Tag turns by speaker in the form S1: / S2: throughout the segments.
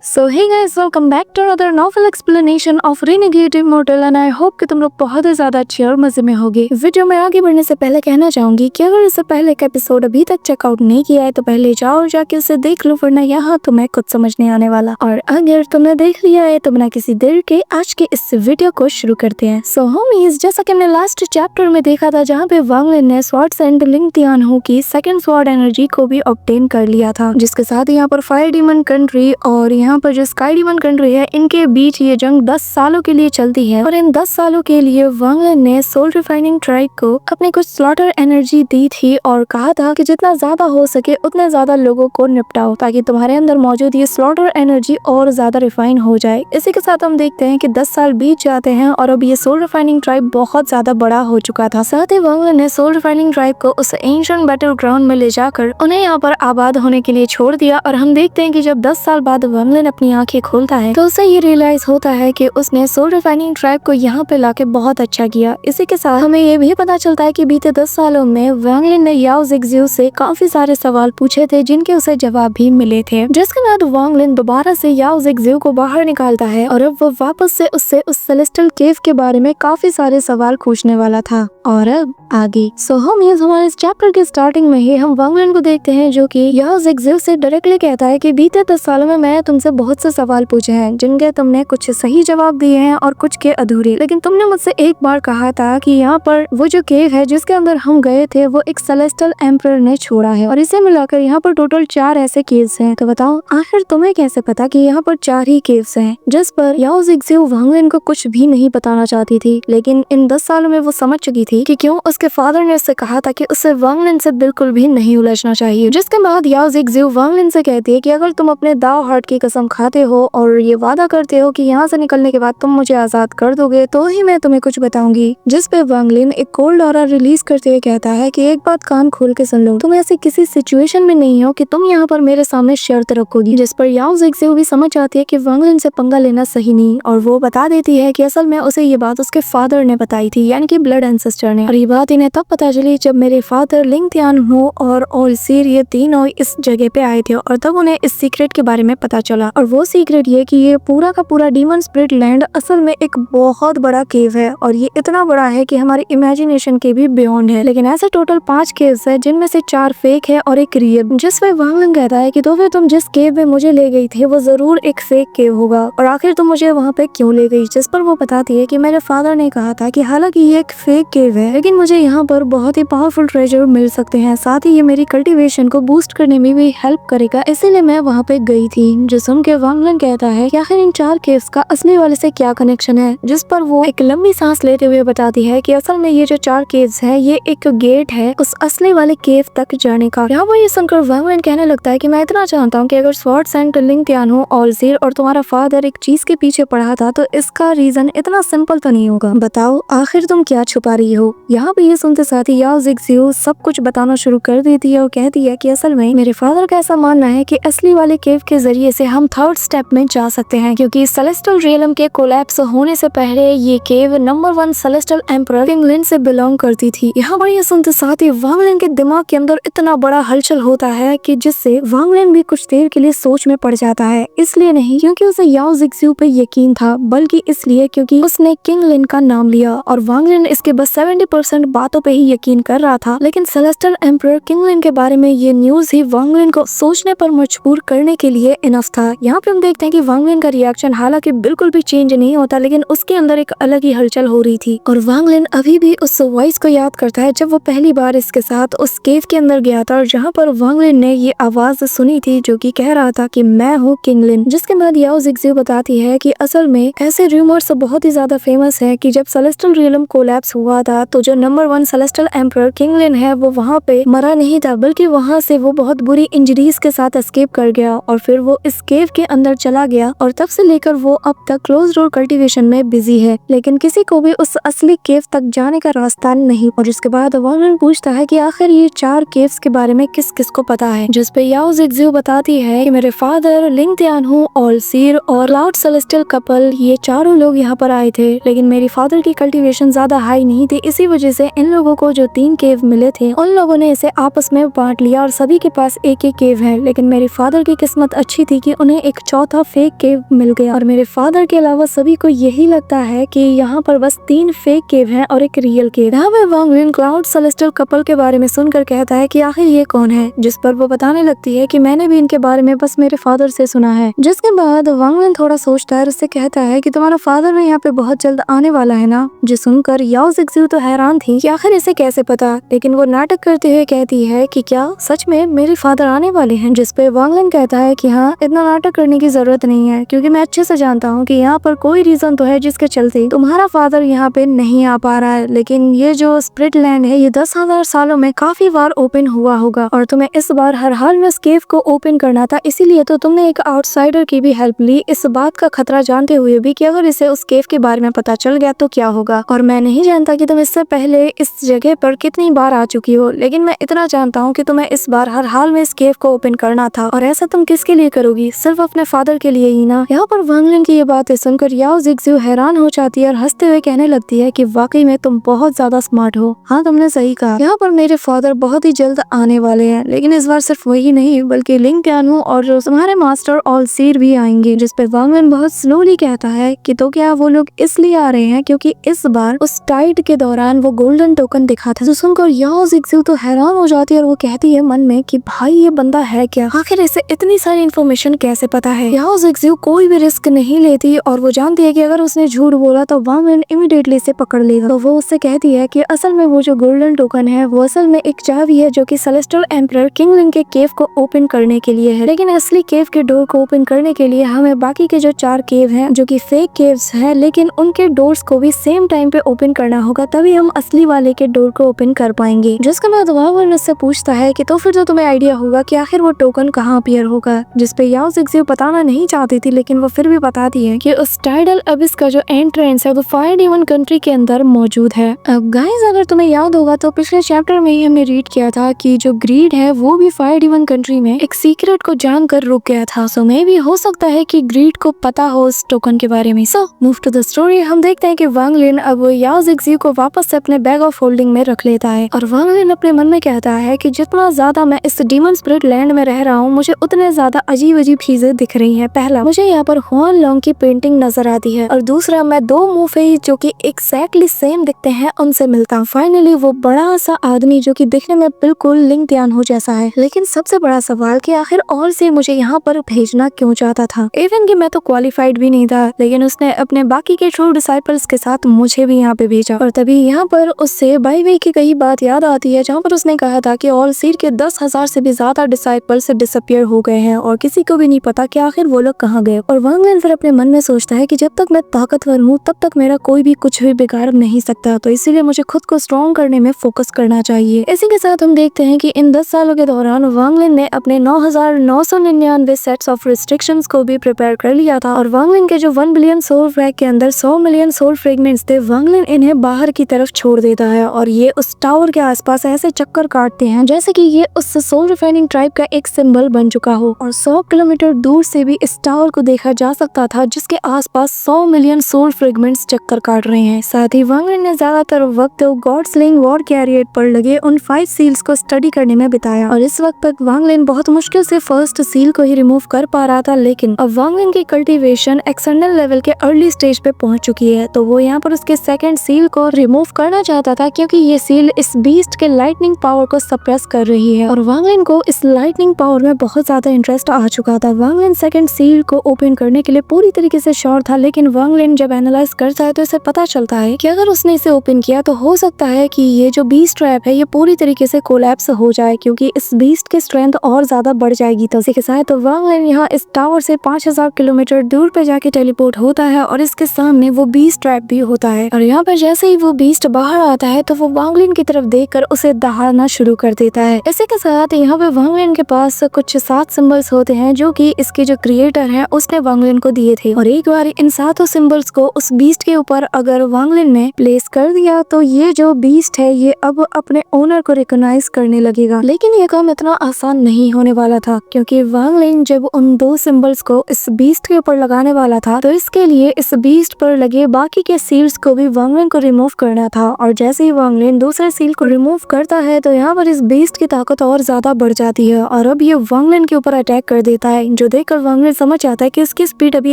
S1: So hey guys, welcome back to another novel explanation of Renegade Immortal and I hope कि तुम लोग बहुत ही ज्यादा अच्छे और मजे में होगे। वीडियो में आगे बढ़ने से पहले कहना चाहूंगी कि अगर इससे पहले का एपिसोड अभी तक चेकआउट नहीं किया है तो पहले जाओ और जाके उसे देख लो, वरना यहाँ तुम्हें कुछ समझ नहीं आने वाला। और अगर तुमने देख लिया है तो बिना किसी देर के आज के इस वीडियो को शुरू करते हैं। सो होमीज, जैसा कि हमने लास्ट चैप्टर में देखा था जहाँ पे वांग लिन ने स्वॉर्ड सेंट लिंग तियानहू की सेकंड स्वॉर्ड एनर्जी को भी ऑब्टेन कर लिया था, जिसके साथ यहाँ पर फायर डीमन कंट्री और यहाँ पर जो स्काई डीमन कंट्री है इनके बीच ये जंग 10 सालों के लिए चलती है। और इन 10 सालों के लिए वांग लिन ने सोल रिफाइनिंग ट्राइब को अपने कुछ स्लॉटर एनर्जी दी थी और कहा था कि जितना ज्यादा हो सके उतने ज्यादा लोगों को निपटाओ ताकि तुम्हारे अंदर मौजूद ये स्लॉटर एनर्जी और ज्यादा रिफाइन हो जाए। इसी के साथ हम देखते हैं कि 10 साल बीत जाते हैं और अब ये सोल रिफाइनिंग ट्राइब बहुत ज्यादा बड़ा हो चुका था। साथ ही वांग लिन ने सोल रिफाइनिंग ट्राइब को उस एंशिएंट बैटल ग्राउंड में ले जाकर उन्हें यहाँ पर आबाद होने के लिए छोड़ दिया। और हम देखते हैं कि जब 10 साल बाद वांग लिन अपनी आंखें खोलता है तो उसे ये रियलाइज होता है कि उसने सोल रिफाइनिंग ट्राइब को यहाँ पे लाके बहुत अच्छा किया। इसी के साथ हमें ये भी पता चलता है कि बीते 10 सालों में वांग लिन ने याओ ज़िक्ज़िऊ से काफी सारे सवाल पूछे थे जिनके उसे जवाब भी मिले थे। जिसके बाद वांग लिन दोबारा से याओ ज़िक्ज़िऊ को बाहर निकालता है और अब वो वापस से उससे उस सेलेस्टियल केव के बारे में काफी सारे सवाल पूछने वाला था। और अब आगे होमीज, हमारे इस चैप्टर के स्टार्टिंग में ही हम वांग लिन को देखते हैं जो कि याओ ज़िक्ज़िऊ से डायरेक्टली कहता है कि बीते 10 सालों में मैं तुमसे बहुत से सवाल पूछे हैं जिनके तुमने कुछ सही जवाब दिए हैं और कुछ के अधूरे, लेकिन तुमने मुझसे एक बार कहा था कि यहाँ पर वो जो केव है जिसके अंदर हम गए थे वो एक सेलेस्टियल एम्परर ने छोड़ा है और इसे मिलाकर यहाँ पर टोटल 4 ऐसे केव्स हैं। तो बताओ आखिर तुम्हें कैसे पता कि यहाँ पर 4 ही केव्स हैं? जिस पर याओ ज़िक्ज़िऊ वांग लिन को कुछ भी नहीं बताना चाहती थी, लेकिन इन 10 सालों में वो समझ चुकी थी कि क्यों उसके फादर ने उससे कहा था कि उसे वांग लिन से बिल्कुल भी नहीं उलझना चाहिए। जिसके बाद याओ ज़िक्ज़िऊ वांग लिन से कहती है कि अगर तुम अपने दाव हार्ट की कसम खाते हो और ये वादा करते हो कि यहाँ से निकलने के बाद तुम मुझे आजाद कर दोगे तो ही मैं तुम्हें कुछ बताऊंगी। जिस पे वांग लिन एक कोल्ड ऑरा रिलीज करते हुए कहता है कि एक बात कान खोल के सुन लो, तुम ऐसी किसी सिचुएशन में नहीं हो कि तुम यहाँ पर मेरे सामने शर्त रखोगी। जिस पर याओ ज़िक्ज़िऊ भी समझ आती है कि वांग लिन से पंगा लेना सही नहीं और वो बता देती है कि असल में उसे ये बात उसके फादर ने बताई थी, यानी कि ब्लड एंसेस्टर ने। और ये बात इन्हें तब पता चली जब मेरे फादर लिंग तियानहू और ओलसीर ये तीनों इस जगह पे आए थे और तब उन्हें इस सीक्रेट के बारे में पता चला। और वो सीक्रेट ये कि ये पूरा का पूरा डीमन स्पिरिट लैंड असल में एक बहुत बड़ा केव है और ये इतना बड़ा है कि हमारी इमेजिनेशन के भी बियॉन्ड है। लेकिन ऐसे टोटल 5 केव्स है जिनमें से 4 फेक है और एक रियल। जिस पे वांग लिन कहता है कि तो फिर तुम जिस केव में मुझे ले गई थी वो जरूर एक फेक केव होगा और आखिर तुम मुझे वहाँ पे क्यों ले गई? जिस पर वो बताती है कि मेरे फादर ने कहा था कि हालांकि ये एक फेक केव है लेकिन मुझे यहाँ पर बहुत ही पावरफुल ट्रेजर मिल सकते हैं, साथ ही ये मेरी कल्टीवेशन को बूस्ट करने में भी हेल्प करेगा, इसीलिए मैं वहाँ पे गई थी। जो सुन के वांग लिन कहता है कि आखिर इन 4 केव्स का असली वाले से क्या कनेक्शन है? जिस पर वो एक लंबी सांस लेते हुए बताती है कि असल में ये जो 4 केव्स है ये एक गेट है उस असली वाले केव तक जाने का। यहाँ पर ये सुनकर वांग लिन कहने लगता है कि मैं इतना जानता हूँ कि अगर स्वॉर्ड सेंट लिंग तियानहू ओलसीर और तुम्हारा फादर एक चीज के पीछे पड़ा था तो इसका रीजन इतना सिंपल तो नहीं होगा। बताओ आखिर तुम क्या छुपा रही हो? यहाँ पे ये सुनते साथ ही याओ ज़िक्ज़िऊ सब कुछ बताना शुरू कर देती है और कहती है कि असल में मेरे फादर का ऐसा मानना है कि असली वाले केव के जरिए से हम 3rd स्टेप में जा सकते हैं, क्योंकि सेलेस्टियल रियलम के कोलैप्स होने से पहले ये cave number 1 celestial emperor King Lin से बिलोंग करती थी। यहाँ पर ये सुनते साथ ही वांग लिन के दिमाग के अंदर इतना बड़ा हलचल होता है कि जिससे वांग लिन भी कुछ देर के लिए सोच में पड़ जाता है। इसलिए नहीं क्योंकि उसे याओ ज़िक्ज़िऊ पे यकीन था, बल्कि इसलिए क्योंकि उसने किंग लिन का नाम लिया और वांग लिन इसके बस 70% बातों पे ही यकीन कर रहा था। लेकिन सेलेस्टियल एम्परर किंग लिन के बारे में ये न्यूज ही वांग लिन को सोचने पर मजबूर करने के लिए इनफ था। यहाँ पे हम देखते हैं कि वांग लिन का रिएक्शन हालांकि बिल्कुल भी चेंज नहीं होता, लेकिन उसके अंदर एक अलग ही हलचल हो रही थी। और वांग लिन अभी भी उस वॉइस को याद करता है जब वो पहली बार इसके साथ उस केव के अंदर गया था और जहाँ पर वांग लिन ने ये आवाज सुनी थी जो कि कह रहा था कि मैं हूँ किंग लिन। जिसके बाद याओ ज़िक्ज़िऊ बताती है कि असल में ऐसे रूमर्स बहुत ही ज्यादा फेमस है कि जब सेलेस्टियल रियलम कोलैप्स हुआ था तो जो नंबर 1 सेलेस्टियल एम्परर किंग लिन है वो वहाँ पे मरा नहीं था, बल्कि वहाँ से वो बहुत बुरी इंजरीज के साथ एस्केप कर गया और फिर वो इस केव के अंदर चला गया और तब से लेकर वो अब तक क्लोज डोर कल्टीवेशन में बिजी है, लेकिन किसी को भी उस असली केव तक जाने का रास्ता नहीं। और इसके बाद वांग लिन पूछता है कि आखिर ये 4 केव्स के बारे में किस किस को पता है? जिस पे याओ ज़िक्ज़िऊ बताती है कि मेरे फादर लिंग तियानहू ओलसीर और क्लाउड सेलेस्टियल कपल ये चारों लोग यहाँ पर आए थे, लेकिन मेरे फादर की कल्टीवेशन ज्यादा हाई नहीं थी, इसी वजह से इन लोगों को जो 3 केव मिले थे उन लोगों ने इसे आपस में बांट लिया और सभी के पास एक एक केव है। लेकिन मेरे फादर की किस्मत अच्छी थी कि उन्हें एक चौथा फेक केव मिल गया और मेरे फादर के अलावा सभी को यही लगता है कि यहाँ पर बस 3 फेक केव हैं और एक रियल केव। यहाँ पे वांग लिन क्लाउड सेलेस्टियल कपल के बारे में सुनकर कहता है कि आखिर ये कौन है, जिस पर वो बताने लगती है कि मैंने भी इनके बारे में बस मेरे फादर से सुना है। जिसके बाद वांग लिन थोड़ा सोचता है और उससे कहता है कि तुम्हारा फादर भी यहाँ पे बहुत जल्द आने वाला है ना। जो सुनकर याओ जिक्जियो तो हैरान थी कि आखिर इसे कैसे पता, लेकिन वो नाटक करते हुए कहती है कि क्या सच में मेरे फादर आने वाले हैं। जिस पे वांग लिन कहता है कि हाँ, इतना नाटक करने की जरूरत नहीं है, क्योंकि मैं अच्छे से जानता हूँ कि यहाँ पर कोई रीजन तो है जिसके चलते तुम्हारा फादर यहाँ पे नहीं आ पा रहा है, लेकिन ये जो स्प्रिट लैंड है ये 10,000 सालों में काफी बार ओपन हुआ होगा और तुम्हें इस बार हर हाल में इस केव को ओपन करना था, इसीलिए तो तुमने एक आउटसाइडर की भी हेल्प ली, इस बात का खतरा जानते हुए भी कि अगर इसे उस केव के बारे में पता चल गया तो क्या होगा। और मैं नहीं जानता कि तुम इससे पहले इस जगह पर कितनी बार आ चुकी हो, लेकिन मैं इतना जानता हूँ कि तुम्हें इस बार हर हाल में इस केव को ओपन करना था। और ऐसा तुम किसके लिए करोगी, सिर्फ अपने फादर के लिए ही ना। यहाँ पर वांग लिन की ये बातें सुनकर याओ जिक्जियो हैरान हो जाती है और हंसते हुए कहने लगती है कि वाकई में तुम बहुत ज्यादा स्मार्ट हो। हाँ, तुमने सही कहा, यहाँ पर मेरे फादर बहुत ही जल्द आने वाले हैं, लेकिन इस बार सिर्फ वही नहीं बल्कि लिंग त्यानु और तुम्हारे मास्टर ऑलसीर भी आएंगे। जिस पे वांग लिन बहुत स्लोली कहता है कि तो क्या वो लोग इसलिए आ रहे हैं क्योंकि इस बार उस टाइड के दौरान वो गोल्डन टोकन दिखा था। जो सुनकर याओ जिक्जियो तो हैरान हो जाती है और वो कहती है मन में कि भाई ये बंदा है क्या, आखिर इसे इतनी सारी इन्फॉर्मेशन कैसे पता है। याओ जिक्जियो कोई भी रिस्क नहीं लेती और वो जानती है कि अगर उसने झूठ बोला तो वांग लिन इमीडिएटली से पकड़ लेगा। तो वो उससे कहती है कि असल में वो जो गोल्डन टोकन है वो असल में एक चाबी है जो कि सेलेस्टियल एम्परर किंग लिन के केव को ओपन करने के लिए है, लेकिन असली केव के डोर को ओपन करने के लिए हमें बाकी के जो 4 केव हैं जो कि फेक केव्स हैं, लेकिन उनके डोर्स को भी सेम टाइम पे ओपन करना होगा, तभी हम असली वाले के डोर को ओपन कर पाएंगे। जिसके बाद वांग लिन उससे पूछता है कि तो फिर तो तुम्हें आइडिया होगा कि आखिर वो टोकन कहाँ अपीयर होगा। जिस पे याओ जिक्जियो बताना नहीं चाहती थी, लेकिन वो फिर भी बताती है कि उस टाइडल अबिस का जो एंट्रेंस है वो फायर डेमन कंट्री के अंदर मौजूद है। अब गाइस, अगर तुम्हें याद होगा तो पिछले चैप्टर में ही हमने रीड किया था कि जो ग्रीड है वो भी फायर डेमन कंट्री में एक सीक्रेट को जानकर रुक गया था। सो मे भी हो सकता है कि ग्रीड को पता हो उस टोकन के बारे में। So move to the story. हम देखते हैं कि वांग लिन अब याओ जिक्जियो को वापस से अपने बैग ऑफ होल्डिंग में रख लेता है और वांग लिन अपने मन में कहता है कि जितना ज्यादा मैं इस डीमन स्पिरिट लैंड में रह रहा हूँ मुझे उतने ज्यादा अजीब अजीब चीजें दिख रही हैं। पहला, मुझे यहाँ पर हुआन लोंग की पेंटिंग नजर आती है और दूसरा, मैं 2 मूफे जो कि एक्जैक्टली सेम दिखते हैं उनसे मिलता हूँ। फाइनली वो बड़ा सा आदमी जो कि दिखने में बिल्कुल लिंग त्यानु जैसा है। लेकिन सबसे बड़ा सवाल कि आखिर और से मुझे यहाँ पर भेजना क्यों चाहता था। इवन कि मैं तो क्वालिफाइड भी नहीं था, लेकिन उसने अपने बाकी के ट्रू डिसाइपल्स के साथ मुझे भी यहाँ पे भेजा। और तभी यहाँ पर उससे बाई वे की कई बात याद आती है जहाँ पर उसने कहा था कि ऑलसीर के 10,000 से भी ज्यादा डिसाइपल्स डिसअपियर हो गए हैं और किसी को भी नहीं पता कि आखिर वो लोग कहाँ गए। और वांग लिन फिर अपने मन में सोचता है कि जब तक मैं ताकतवर हूँ तब तक मेरा कोई भी कुछ भी बिगाड़ नहीं सकता, तो इसीलिए मुझे खुद को स्ट्रॉन्ग करने में फोकस करना चाहिए। इसी के साथ हम देखते हैं कि इन 10 सालों के दौरान वांग लिन ने अपने 9,999 सेट्स ऑफ रिस्ट्रिक्शंस को भी प्रिपेयर कर लिया था और वांग लिन के जो 1 बिलियन सोल फ्रैग के अंदर 100 मिलियन सोल फ्रेगमेंट्स थे, वांग लिन इन्हें बाहर की तरफ छोड़ देता है और ये उस टावर के आसपास ऐसे चक्कर काटते हैं जैसे कि ये उस सोल रिफाइनिंग ट्राइब का एक सिंबल बन चुका हो। और 100 किलोमीटर दूर से भी इस टावर को देखा जा सकता था जिसके आसपास 100 मिलियन सोल फ्रेगमेंट्स चक्कर काट रहे हैं। साथ ही वांग लिन ने ज्यादातर वक्त गॉड स्लेइंग वॉर कैरियर पर लगे उन 5 सील्स को स्टडी करने में बिताया और इस वक्त तक वांग लिन बहुत मुश्किल से फर्स्ट सील को ही रिमूव कर पा रहा था। लेकिन अब वांग लिन की कल्टीवेशन एक्सटर्नल लेवल के अर्ली स्टेज पे पहुंच चुकी है, तो वो यहाँ पर उसके सेकंड सील को रिमूव करना चाहता था क्योंकि ये सील इस बीस्ट के लाइटनिंग पावर को सप्रेस कर रही है और वांग लिन को इस लाइटनिंग पावर में बहुत ज्यादा इंटरेस्ट आ चुका था। वांग लिन सेकंड सील को ओपन करने के लिए पूरी तरीके से श्योर था, लेकिन वांग लिन जब एनालाइज करता है तो इसे पता चलता है कि अगर उसने इसे ओपन किया तो हो सकता है कि ये जो बीस्ट ट्रैप है ये पूरी तरीके से कोलैप्स हो जाए क्योंकि इस बीस्ट की स्ट्रेंथ और ज्यादा बढ़ जाएगी। तो इसी के साथ तो वांग लिन यहाँ इस टावर से 5000 किलोमीटर दूर पे जाके टेलीपोर्ट होता है और इसके सामने वो बीस्ट ट्रैप भी होता है और यहाँ पर जैसे ही वो बीस्ट बाहर आता है तो वो वांग लिन की तरफ देखकर उसे दहाड़ना शुरू कर देता है। इसी के साथ यहाँ पे वांग लिन के पास कुछ 7 सिंबल्स होते हैं जो कि इसके जो क्रिएटर है उसने वांग लिन को दिए थे और एक बार इन 7 सिंबल्स को उस बीस्ट के ऊपर अगर वांग लिन ने प्लेस कर दिया तो ये जो बीस्ट है ये अब अपने ओनर को रिकॉग्नाइज करने लगेगा। लेकिन ये काम इतना आसान नहीं होने वाला था क्योंकि वांग लिन जब उन 2 सिंबल्स को इस बीस्ट के ऊपर लगाने वाला था तो इसके लिए इस बीस्ट पर लगे बाकी के सील्स को भी वांग लिन को रिमूव करना था और जैसे ही वांग लिन दूसरे सील को रिमूव करता है तो यहाँ पर इस बीस्ट की ताकत और ज्यादा बढ़ जाती है और अब ये वांग लिन के ऊपर अटैक कर देता है जो देखकर वांगलिन समझ जाता है कि उसकी स्पीड अभी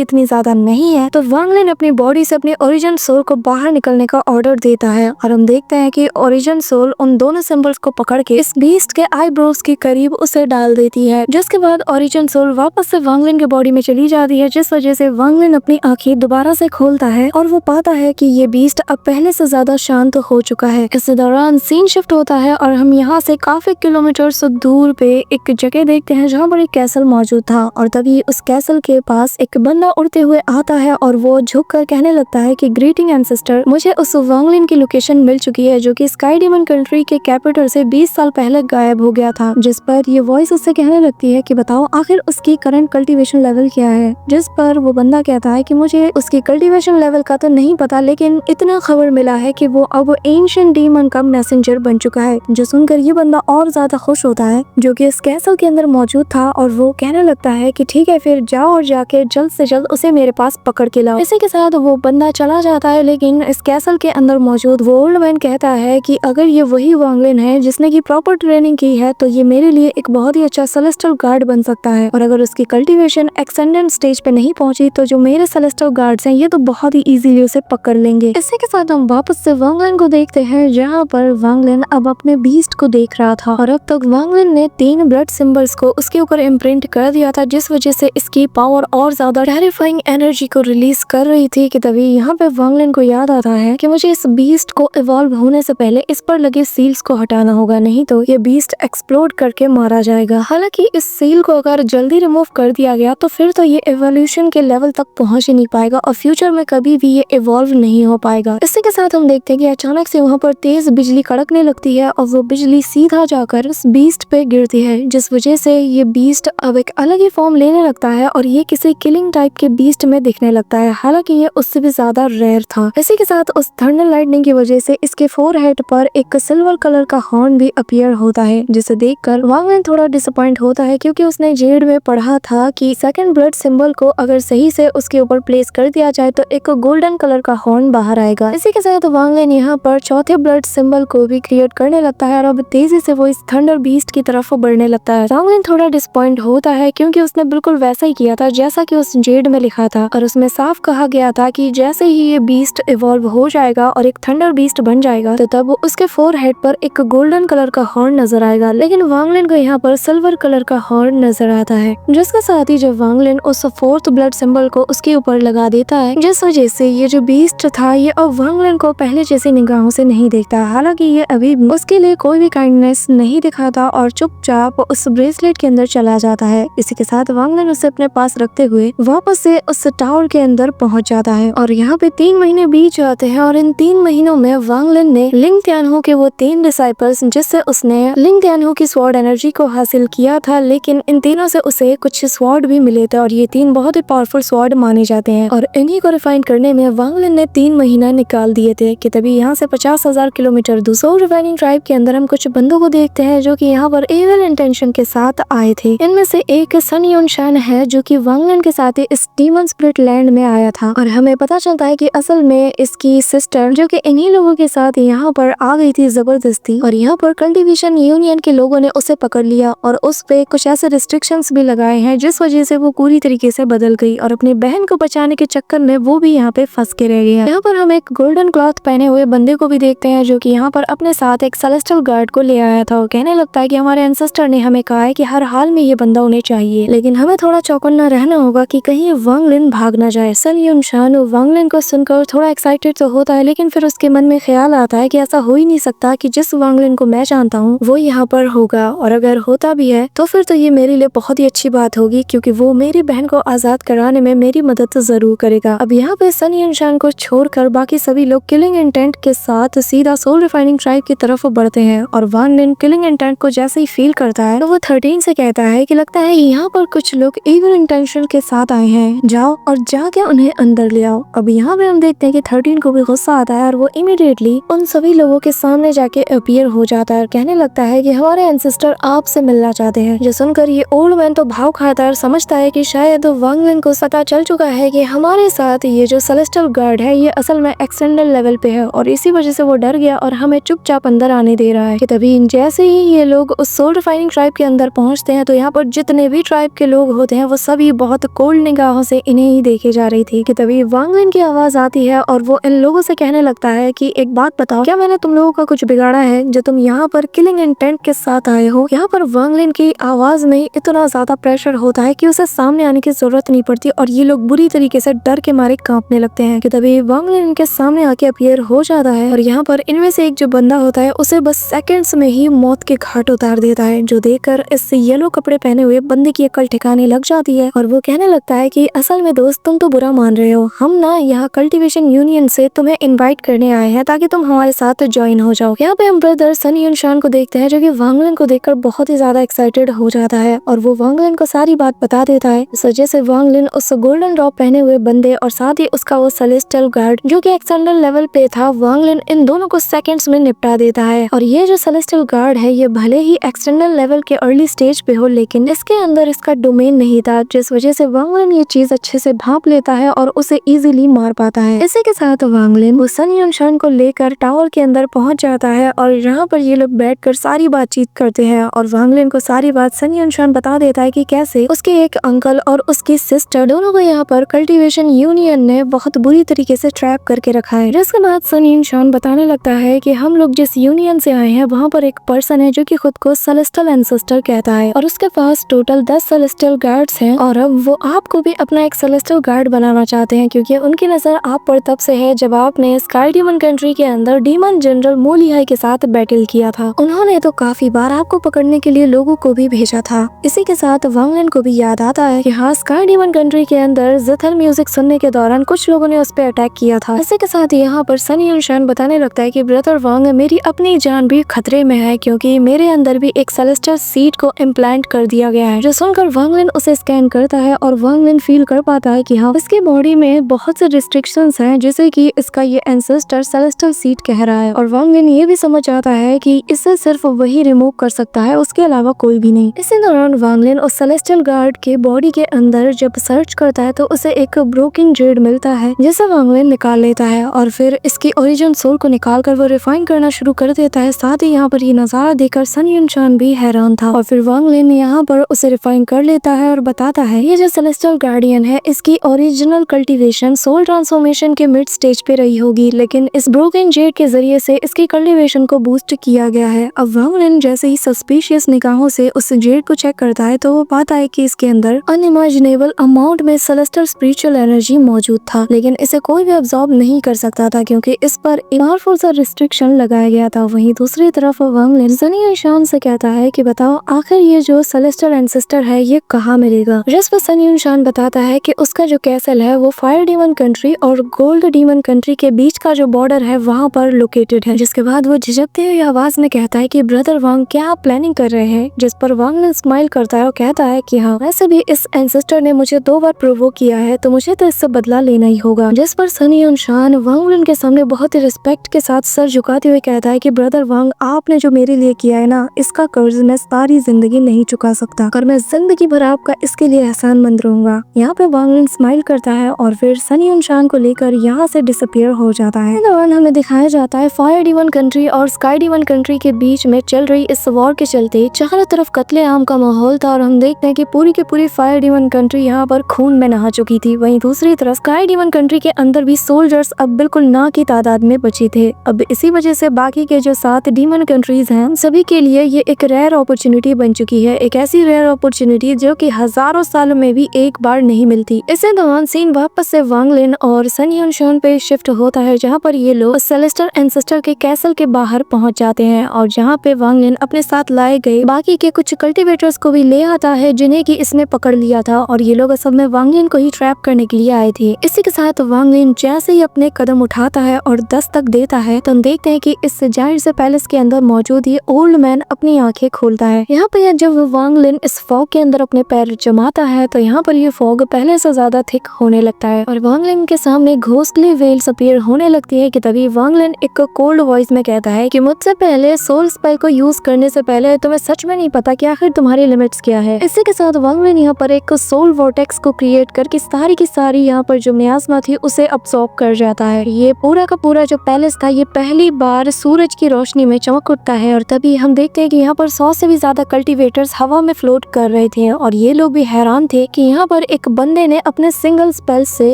S1: इतनी ज्यादा नहीं है। तो वांगलिन अपनी बॉडी से अपने ओरिजिन सोल को बाहर निकलने का ऑर्डर देता है और हम देखते हैं कि ओरिजिन सोल उन दोनों सिंबल्स को पकड़ के इस बीस्ट के आईब्रोज के करीब उसे डाल देती है, जिसके बाद ओरिजिन सोल वापस से वांगलिन के बॉडी में चली जाती है, जिस वजह से वांगलिन अपनी आंखें दोबारा से खोलता है और वो पाता है कि ये बीस्ट अब पहले से ज्यादा शांत हो चुका है। इस दौरान सीन शिफ्ट होता है और हम यहाँ से काफी किलोमीटर से दूर पे एक जगह देखते हैं जहाँ पर एक कैसल मौजूद था और तभी उस कैसल के पास एक बंदा उड़ते हुए आता है और वो झुककर कहने लगता है कि ग्रीटिंग एंसेस्टर, मुझे उस वांगलिन की लोकेशन मिल चुकी है जो कि स्काई डेमन कंट्री के कैपिटल से 20 साल पहले गायब हो गया था। जिस पर ये वॉइस उससे कहने लगती है कि बताओ आखिर उसकी करंट कल्टीवेशन लेवल क्या है। जिस पर वो बंदा कहता है कि मुझे उसकी कल्टीवेशन लेवल का तो नहीं पता, लेकिन इतना खबर मिला है कि वो अब एंशिएंट डीमन का मैसेंजर बन चुका है। जो सुनकर ये बंदा और ज्यादा खुश होता है जो कि इस कैसल के अंदर मौजूद था और वो कहने लगता है कि ठीक है फिर जाओ और जाके जल्द से जल्द उसे मेरे पास पकड़ के लाओ। इसी के साथ वो बंदा चला जाता है, लेकिन इस कैसल के अंदर मौजूद वो ओल्ड मैन कहता है कि अगर ये वही वांगलिन है जिसने की प्रॉपर ट्रेनिंग की है तो ये मेरे लिए एक बहुत ही अच्छा सेलेस्टियल गार्ड बन सकता है, और अगर उसकी कल्टीवेशन एक्सटेंडेड स्टेज पे नहीं पहुंची तो जो मेरे सेलेस्टियल गार्ड्स हैं ये तो बहुत ही इजीली उसे पकड़ लेंगे। इसी के साथ हम वापस से वांगलिन को देखते हैं जहाँ पर वांगलिन अब अपने बीस्ट को देख रहा था और अब तक वांगलिन ने 3 ब्लड सिंबल्स को उसके ऊपर इम्प्रिंट कर दिया था, जिस वजह से इसकी पावर और ज्यादा टेरिफाइंग एनर्जी को रिलीज कर रही थी कि तभी यहाँ पे वांगलिन को याद आता है कि मुझे इस बीस्ट को इवॉल्व होने से पहले इस पर लगे सील्स को हटाना होगा, नहीं तो ये बीस्ट एक्सप्लोड करके मारा जाएगा। हालांकि इस सील को अगर जल्दी रिमूव कर दिया गया तो फिर तो ये एवोल्यूशन के लेवल तक पहुंच ही नहीं पाएगा और फ्यूचर में कभी भी ये इवॉल्व नहीं हो पाएगा। इसी के साथ हम देखते हैं कि अचानक से वहाँ पर तेज बिजली कड़कने लगती है और वो बिजली सीधा जाकर इस बीस्ट पे गिरती है, जिस वजह से ये बीस्ट अब एक अलग ही फॉर्म लेने लगता है और ये किसी किलिंग टाइप के बीस्ट में दिखने लगता है। हालांकि ये उससे भी ज्यादा रेयर था। इसी के साथ उस थंडर लाइटनिंग की वजह से इसके फोरहेड पर एक सिल्वर कलर का हॉर्न भी अपीयर होता है, जिसे देखकर वांगलिन थोड़ा डिसअपॉइंट होता है क्योंकि उसने जेड में पढ़ा था कि सेकंड ब्लड सिंबल को अगर सही से उसके ऊपर प्लेस कर दिया जाए तो एक गोल्डन कलर का हॉर्न बाहर आएगा। इसी के साथ वांगलिन यहाँ पर चौथे ब्लड सिंबल को भी क्रिएट करने लगता है और अब तेजी से वो इस थंडर बीस्ट की तरफ बढ़ने लगता है। वांगलिन थोड़ा डिसअपॉइंट होता है क्योंकि उसने बिल्कुल वैसा ही किया था जैसा कि उस जेड में लिखा था और उसमें साफ कहा गया था कि जैसे ही ये बीस्ट इवॉल्व हो जाएगा और एक थंडर बीस्ट बन जाएगा तो तब उसके फोरहेड पर एक गोल्डन कलर का हॉर्न नजर आएगा, लेकिन वांगलिन को यहाँ पर सिल्वर कलर का हॉर्न नजर आता है। जिसके साथ ही जब वांगलिन उस फोर्थ ब्लड सिंबल को उसके ऊपर लगा देता है, जिस वजह से ये जो बीस्ट था ये अब वांगलिन को पहले जैसी निगाहों से नहीं देखता। हालांकि ये अभी उसके लिए कोई भी काइंडनेस नहीं दिखाता और चुपचाप उस ब्रेसलेट के अंदर चला जाता है। इसी के साथ वांगलिन उसे अपने पास रखते हुए वापस से उस टावर के अंदर पहुंच जाता है और यहाँ पे 3 महीने बीत जाते हैं और इन 3 महीनों में वांगलिन ने लिंग त्यानहू के वो 3 डिसाइपल्स जिससे उसने लिंग त्यानहू की स्वॉर्ड एनर्जी को हासिल किया था, लेकिन इन तीनों से उसे कुछ स्वॉर्ड भी मिले थे और ये 3 बहुत ही पावरफुल स्वॉर्ड माने जाते हैं और इन्हीं को रिफाइन करने में वांगलिन ने 3 महीना निकाल दिए थे कि तभी यहाँ से 50,000 किलोमीटर दूसरे रिफाइनिंग ट्राइब के अंदर हम कुछ बंदों को देखते हैं जो कि यहाँ पर एविल इंटेंशन के साथ आए थे। इनमें से एक सन युनशान है जो कि वांगलिन के साथ इस डीमन स्पिरिट लैंड में आया था और हमें पता चलता है कि असल में इसकी सिस्टर जो कि इन्हीं लोगों के साथ यहाँ पर आ गई थी जबरदस्ती और यहाँ पर कल्टीवेशन यूनियन के लोगों ने उसे पकड़ लिया और उस पे कुछ ऐसे रिस्ट्रिक्शंस भी लगाए हैं जिस वजह से वो पूरी तरीके से बदल गई और अपनी बहन को बचाने के चक्कर में वो भी यहाँ पे फंस के रह गया। यहाँ पर हम एक गोल्डन क्लॉथ पहने हुए बंदे को भी देखते हैं जो कि यहाँ पर अपने साथ एक सेलेस्टियल गार्ड को ले आया था और कहने लगता है कि हमारे एंसेस्टर ने हमें कहा है कि हर हाल में ये बंदा उन्हें चाहिए, लेकिन हमें थोड़ा चौकन्ना रहना होगा कि कहीं वांगलिन भाग न जाए। सन युनशान वांगलिन को सुनकर थोड़ा एक्साइटेड तो होता है, लेकिन फिर उसके मन में ख्याल आता है कि ऐसा हो ही नहीं सकता कि जिस वांगलिन को मैं जानता हूँ वो यहाँ पर होगा, और अगर होता भी है तो फिर तो ये मेरे लिए बहुत ही अच्छी बात होगी क्योंकि वो मेरी बहन को आजाद कराने में मेरी मदद जरूर करेगा। अब यहाँ पे सन युनशान को छोड़कर बाकी सभी लोग किलिंग इंटेंट के साथ सीधा सोल रिफाइनिंग ट्राइब की तरफ बढ़ते हैं और वांगलिन किलिंग इंटेंट को जैसे ही फील करता है तो वो 13 से कहता है कि लगता है यहाँ पर कुछ लोग इविल इंटेंशन के साथ आए हैं, जाओ और जाके उन्हें अंदर ले आओ। अब यहाँ पे हम देखते हैं कि 13 को भी गुस्सा आता है और वो इमीडिएटली उन सभी लोगों के सामने जाके अपीयर हो जाता है और कहने लगता है कि हमारे एंसेस्टर आपसे मिलना चाहते हैं। जो सुनकर ये ओल्ड मैन तो भाव खाता है और समझता है कि शायद वांगलिन को पता चल चुका है कि हमारे साथ ये जो सेलेस्टियल गार्ड है ये असल में एक्सटेंडेड लेवल पे है और इसी वजह से वो डर गया और हमें चुपचाप अंदर आने दे रहा है। कि तभी जैसे ही ये लोग उस सोल रिफाइनिंग ट्राइब के अंदर पहुंचते हैं तो यहाँ पर जितने भी ट्राइब के लोग होते हैं वो सभी बहुत कोल्ड निगाहों से इन्हें ही देखे जा रही थी कि तभी वांग लिन की आवाज आती है और वो इन लोगों से कहने लगता है कि एक बात बताओ, क्या मैंने तुम लोगों का कुछ बिगाड़ा है जो तुम यहाँ पर किलिंग इंटेंट के साथ आए हो। यहाँ पर वांग लिन की आवाज में इतना ज्यादा प्रेशर होता है कि उसे सामने आने की जरूरत नहीं पड़ती और ये लोग बुरी तरीके से डर के मारे कांपने लगते हैं कि तभी वांग लिन इनके सामने आके अपीयर हो जाता है और यहाँ पर इनमें से एक जो बंदा होता है उसे बस सेकंड्स में ही मौत के घाट उतार देता है, जो देखकर इस येलो कपड़े पहने हुए बंदे की अकल ठिकाने लग जाती है और वो कहने लगता है कि असल में दोस्त तुम तो बुरा मान रहे हो, हम ना यहाँ कल्टीवेशन यूनियन से तुम्हें इनवाइट करने आए हैं ताकि तुम हमारे साथ ज्वाइन हो जाओ। यहाँ पे हम ब्रदर सन यूनशान को देखते हैं जो कि वांग लिन को देखकर बहुत ही ज्यादा एक्साइटेड हो जाता है और वो वांग लिन को सारी बात बता देता है। इस वजह से वांग लिन उस गोल्डन रॉब पहने हुए बंदे और साथ ही उसका वो सेलेस्टियल गार्ड जो कि एक्सटर्नल लेवल पे था, वांग लिन इन दोनों को सेकंड्स में निपटा देता है। और ये जो सेलेस्टियल गार्ड है ये भले ही एक्सटर्नल लेवल के अर्ली स्टेज पे हो लेकिन इसके अंदर इसका डोमेन नहीं था, जिस वजह से वांग लिन ये चीज अच्छे से भांप लेता है और उसे इजीली मार पाता है। इसी के साथ वांग लिन वो सन यूनशान को लेकर टावर के अंदर पहुंच जाता है और यहाँ पर ये लोग बैठकर सारी बातचीत करते हैं और वांग लिन को सारी बात सन यूनशान बता देता है कि कैसे उसके एक अंकल और उसकी सिस्टर दोनों को यहाँ पर कल्टीवेशन यूनियन ने बहुत बुरी तरीके से ट्रैप करके रखा है। जिसके बाद सन यूनशान बताने लगता है कि हम लोग जिस यूनियन से आए हैं वहाँ पर एक पर्सन है जो कि खुद को सेलेस्टियल एंसेस्टर कहता है और उसके पास टोटल 10 सेलेस्टियल गार्ड्स हैं और अब वो आपको भी अपना एक सेलेस्टियल गार्ड बनाना चाहते हैं क्योंकि उनकी नजर आप पर तब से है जब आपने स्काई डीमन कंट्री के अंदर डीमन जनरल मोलिहाई के साथ बैटल किया था। उन्होंने तो काफी बार आपको पकड़ने के लिए लोगों को भी भेजा था। इसी के साथ वांग लिन को भी याद आता है कि हाँ, स्काई डीमन कंट्री के अंदर जिथल म्यूजिक सुनने के दौरान कुछ लोगों ने उस पर अटैक किया था। इसी के साथ यहाँ पर सन यूनशान बताने लगता है कि ब्रदर वांग मेरी अपनी जान भी खतरे में है क्योंकि मेरे अंदर भी एक सेलेस्टियल सीड को इम्प्लांट कर दिया गया है। जो सुनकर वांग लिन उसे स्कैन करता है और वांग लिन फील कर पाता है कि हाँ, इसकी बॉडी में बहुत से रिस्ट्रिक्शंस हैं जैसे कि इसका ये एंसेस्टर सेलेस्टियल सीड कह रहा है और वांग लिन ये भी समझ आता है कि इसे सिर्फ वही रिमूव कर सकता है, उसके अलावा कोई भी नहीं। इसी दौरान वांग लिन उस सेलेस्टियल गार्ड के बॉडी के अंदर जब सर्च करता है तो उसे एक ब्रोकन जेड मिलता है जिसे वांग लिन निकाल लेता है और फिर इसकी ओरिजिन सोल को निकाल कर वो रिफाइन करना शुरू कर देता है। साथ ही यहाँ पर ये नजारा देखकर सन यूनशान भी हैरान था और फिर वांग लिन यहाँ पर उसे रिफाइन कर लेता है और बताता है ये जो सेलेस्टियल गार्डियन है इसकी ओरिजिनल कल्टीवेशन सोल ट्रांसफॉर्मेशन के मिड स्टेज पे रही होगी लेकिन इस ब्रोकन जेड के जरिए से इसकी कल्टीवेशन को बूस्ट किया गया है। अब वांग लिन जैसे ही सस्पिशियस निगाहों से उस जेड को चेक करता है तो वो पाता है कि इसके अंदर अनइमेजिनेबल अमाउंट में सेलेस्टियल स्पिरिचुअल एनर्जी मौजूद था लेकिन इसे कोई भी अब्सॉर्ब नहीं कर सकता था क्योंकि इस पर पावरफुल सा रिस्ट्रिक्शन लगाया गया था। वहीं दूसरी तरफ वांग लिन सन यूनशान से कहता है कि बताओ आखिर ये जो सेलेस्टियल एंसेस्टर है ये कहाँ मिलेगा। जिस पर सन यूनशान बताता है कि उसका जो कैसल है वो फायर डीमन कंट्री और गोल्ड डीमन कंट्री के बीच का जो बॉर्डर है वहाँ पर लोकेटेड है। जिसके बाद वो झिझकते हुए आवाज में कहता है कि ब्रदर वांग क्या आप प्लानिंग कर रहे हैं। जिस पर वांग लिन स्माइल करता है और कहता है कि हाँ, वैसे भी इस एंसेस्टर ने मुझे 2 बार प्रोवोक किया है तो मुझे तो इससे बदला लेना ही होगा। जिस पर सन यूनशान वांग लिन के सामने बहुत ही रिस्पेक्ट के साथ सर झुकाते हुए कहता है कि ब्रदर वांग आपने जो मेरे लिए किया है ना इसका कर्ज मैं सारी जिंदगी नहीं चुका सकता और मैं जिंदगी भर आपका इसके लिए एहसानमंद रहूंगा। यहाँ पे वांग लिन स्माइल करता है और फिर सन यूनशान को लेकर यहाँ से डिसअपियर हो जाता है। दौरान हमें दिखाया जाता है फायर डीमन कंट्री और स्काई डीमन कंट्री के बीच में चल रही इस वॉर के चलते चारों तरफ कत्लेआम का माहौल था और हम देखते हैं कि पूरी की पूरी फायर डीमन कंट्री यहाँ पर खून में नहा चुकी थी। वहीं दूसरी तरफ स्काई डीमन कंट्री के अंदर भी सोल्जर्स अब बिल्कुल ना की तादाद में बचे थे। अब इसी वजह से बाकी के जो 7 डीमन कंट्रीज हैं सभी के लिए ये एक रेयर अपॉर्चुनिटी बन चुकी है, एक ऐसी रेयर अपॉर्चुनिटी जो कि हजारों सालों में भी एक बार नहीं मिलती। इसी दौरान सीन वापस से वांग लिन और सन यूनशान पे शिफ्ट होता है जहाँ पर ये लोग सेलेस्टियल एंसेस्टर के कैसल के बाहर पहुंच जाते हैं और जहाँ पे वांग लिन अपने साथ लाए गए बाकी के कुछ कल्टीवेटर्स को भी ले आता है जिन्हें कि इसने पकड़ लिया था और ये लोग असल में वांग लिन को ही ट्रैप करने के लिए आए थे। इसी के साथ वांग लिन जैसे ही अपने कदम उठाता है और दस्तक देता है तो हम देखते हैं कि इस जायंट से पैलेस के अंदर मौजूद ये ओल्ड मैन अपनी आंखें खोलता है। यहाँ पर जब वांग लिन इस फॉग के अंदर अपने पैर जमाता है तो यहाँ पर ये फॉग पहले से ज्यादा थिक होने लगता है और वांग लिन के सामने घोस्टली वेल्स अपीयर होने लगती है कि तभी वांग लिन एक कोल्ड वॉइस में कहता है कि मुझसे पहले सोल स्पेल को यूज करने से पहले तुम्हें सच में नहीं पता कि आखिर तुम्हारी लिमिट्स क्या है। इसी के साथ वांग लिन यहाँ पर एक सोल वॉर्टेक्स को क्रिएट करके सारी की सारी यहाँ पर जो मियास्मा थी उसे अब्सॉर्ब कर जाता है। ये पूरा का पूरा जो पैलेस था ये पहली बार सूरज की रोशनी में चमक उठता है और तभी हम देखते हैं कि यहाँ पर 100 से भी ज्यादा कल्टीवेटर्स हवा में फ्लोट कर रहे थे हैं और ये लोग भी हैरान थे कि यहाँ पर एक बंदे ने अपने सिंगल स्पेल से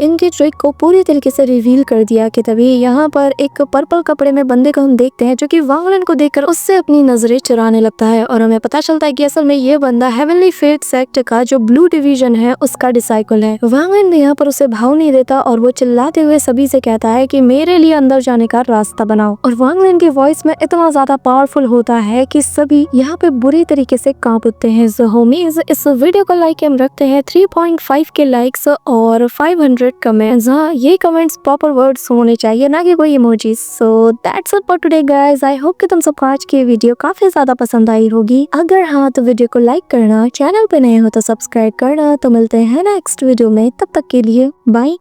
S1: इनकी ट्रिक को पूरी तरीके से रिवील कर दिया कि तभी यहाँ पर एक पर्पल कपड़े में बंदे को हम देखते हैं जो कि वांग लिन को देखकर उससे अपनी नजरें चुराने लगता है और हमें पता चलता है कि असल में ये बंदा हेवनली फेट सेक्ट का जो ब्लू डिवीजन है उसका डिसाइकल है। वांग लिन भी यहाँ पर उसे भाव नहीं देता और वो चिल्लाते हुए सभी से कहता है कि मेरे लिए अंदर जाने का रास्ता बनाओ और वांग लिन की वॉइस में इतना ज्यादा पावरफुल होता है कि सभी यहाँ पे बुरी तरीके से कांप उठते हैं। सो होमीज इस वीडियो को लाइक हम रखते हैं 3.5 के लाइक्स और 500 कमेंट्स। हाँ, ये कमेंट्स प्रॉपर वर्ड्स होने चाहिए, ना कि कोई emojis. So that's it for today guys. I hope कि तुम सबको आज की वीडियो काफी ज्यादा पसंद आई होगी। अगर हाँ तो वीडियो को लाइक करना, चैनल पे नए हो तो सब्सक्राइब करना। तो मिलते हैं नेक्स्ट वीडियो में, तब तक के लिए बाय।